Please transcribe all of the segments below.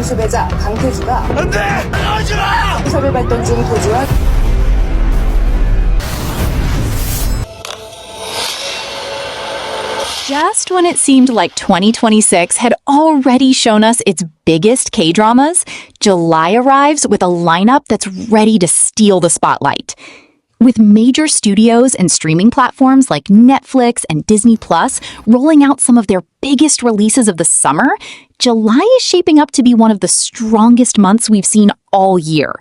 수배자 강태주가 안돼! 하지마! 서류 발동 중 도주한 Just when it seemed like 2026 had already shown us its biggest K-dramas, July arrives with a lineup that's ready to steal the spotlight. With major studios and streaming platforms like Netflix and Disney Plus rolling out some of their biggest releases of the summer, July is shaping up to be one of the strongest months we've seen all year.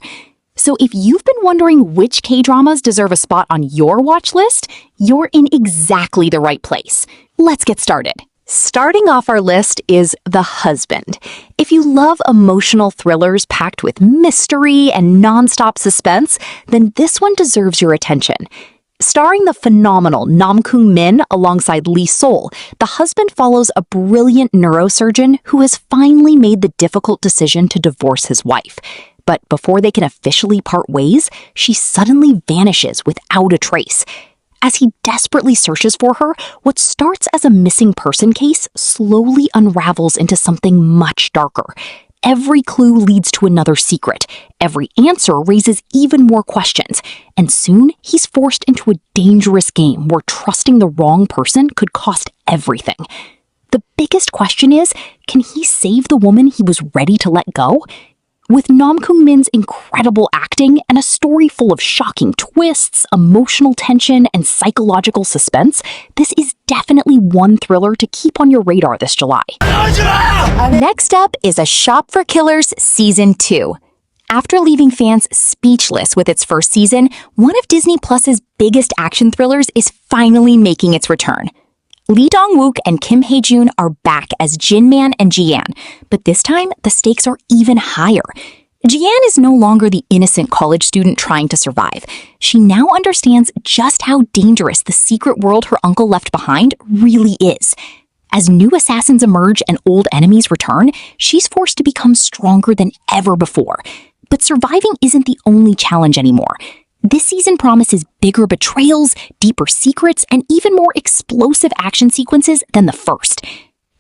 So if you've been wondering which K-dramas deserve a spot on your watch list, you're in exactly the right place. Let's get started. Starting off our list is The Husband. If you love emotional thrillers packed with mystery and non-stop suspense, then this one deserves your attention. Starring the phenomenal Nam Kung Min alongside Lee Sol, The Husband follows a brilliant neurosurgeon who has finally made the difficult decision to divorce his wife. But before they can officially part ways, she suddenly vanishes without a trace. As he desperately searches for her, what starts as a missing person case slowly unravels into something much darker. Every clue leads to another secret. Every answer raises even more questions. And soon, he's forced into a dangerous game where trusting the wrong person could cost everything. The biggest question is, can he save the woman he was ready to let go? With Nam Kung Min's incredible acting and a story full of shocking twists, emotional tension, and psychological suspense, this is definitely one thriller to keep on your radar this July. Next up is A Shop for Killers Season 2. After leaving fans speechless with its first season, one of Disney Plus's biggest action thrillers is finally making its return. Lee Dong-wook and Kim Hae-jun are back as Jin-man and Ji-an, but this time the stakes are even higher. Ji-an is no longer the innocent college student trying to survive. She now understands just how dangerous the secret world her uncle left behind really is. As new assassins emerge and old enemies return, she's forced to become stronger than ever before. But surviving isn't the only challenge anymore. This season promises bigger betrayals, deeper secrets, and even more explosive action sequences than the first.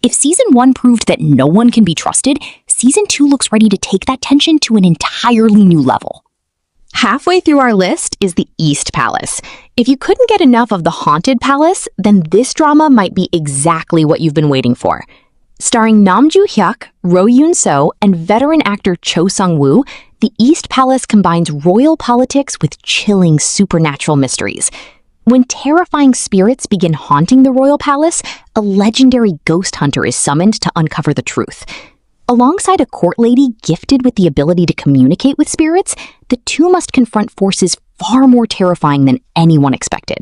If Season 1 proved that no one can be trusted, Season 2 looks ready to take that tension to an entirely new level. Halfway through our list is The East Palace. If you couldn't get enough of the Haunted Palace, then this drama might be exactly what you've been waiting for. Starring Nam Joo-hyuk, Ro Yoon-so, and veteran actor Cho Sung-woo, The East Palace combines royal politics with chilling supernatural mysteries. When terrifying spirits begin haunting the royal palace, a legendary ghost hunter is summoned to uncover the truth. Alongside a court lady gifted with the ability to communicate with spirits, the two must confront forces far more terrifying than anyone expected.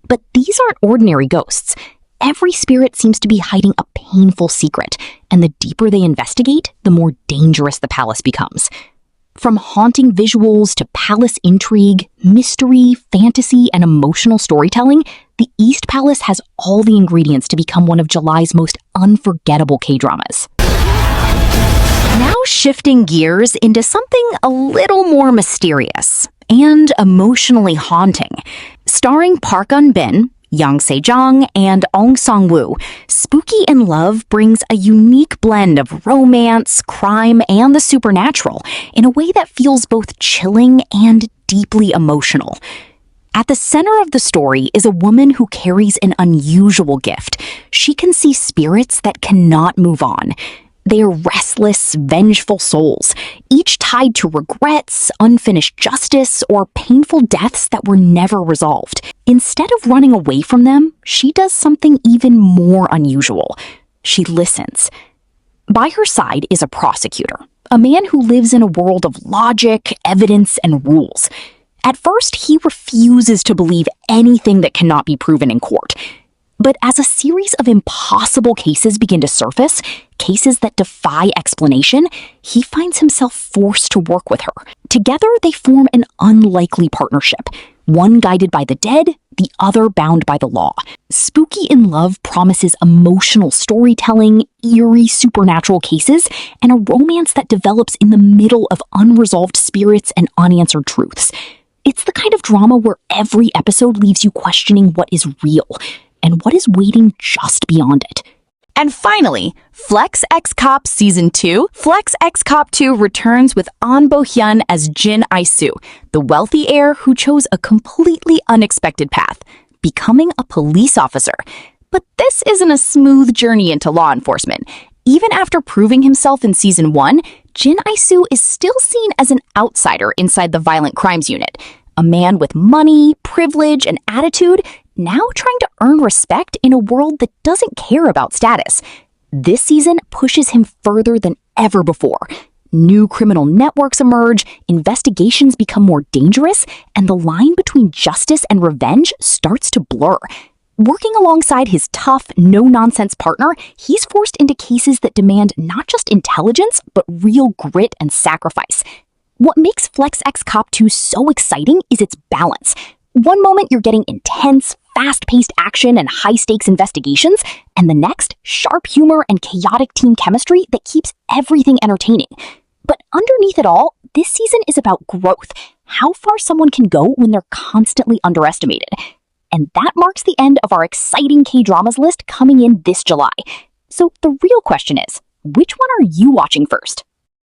But these aren't ordinary ghosts. Every spirit seems to be hiding a painful secret, and the deeper they investigate, the more dangerous the palace becomes. From haunting visuals to palace intrigue, mystery, fantasy, and emotional storytelling, The East Palace has all the ingredients to become one of July's most unforgettable K-dramas. Now shifting gears into something a little more mysterious and emotionally haunting. Starring Park Eun-bin, Yang Se-jong, and Ong Sang-woo, Spooky in Love brings a unique blend of romance, crime, and the supernatural in a way that feels both chilling and deeply emotional. At the center of the story is a woman who carries an unusual gift. She can see spirits that cannot move on. They are restless, vengeful souls, each tied to regrets, unfinished justice, or painful deaths that were never resolved. Instead of running away from them, she does something even more unusual. She listens. By her side is a prosecutor, a man who lives in a world of logic, evidence, and rules. At first, he refuses to believe anything that cannot be proven in court. But as a series of impossible cases begin to surface, cases that defy explanation, he finds himself forced to work with her. Together, they form an unlikely partnership, one guided by the dead, the other bound by the law. Spooky in Love promises emotional storytelling, eerie supernatural cases, and a romance that develops in the middle of unresolved spirits and unanswered truths. It's the kind of drama where every episode leaves you questioning what is real and what is waiting just beyond it. And finally, Flex X Cop Season 2. Flex X Cop 2 returns with An Bo-hyun as Jin Isu, the wealthy heir who chose a completely unexpected path, becoming a police officer. But this isn't a smooth journey into law enforcement. Even after proving himself in Season 1, Jin Isu is still seen as an outsider inside the Violent Crimes Unit. A man with money, privilege, and attitude, now trying to earn respect in a world that doesn't care about status. This season pushes him further than ever before. New criminal networks emerge, investigations become more dangerous, and the line between justice and revenge starts to blur. Working alongside his tough, no-nonsense partner, he's forced into cases that demand not just intelligence, but real grit and sacrifice. What makes Flex X Cop 2 so exciting is its balance. One moment you're getting intense, fast-paced action and high-stakes investigations, and the next, sharp humor and chaotic team chemistry that keeps everything entertaining. But underneath it all, this season is about growth, how far someone can go when they're constantly underestimated. And that marks the end of our exciting K-dramas list coming in this July. So the real question is, which one are you watching first?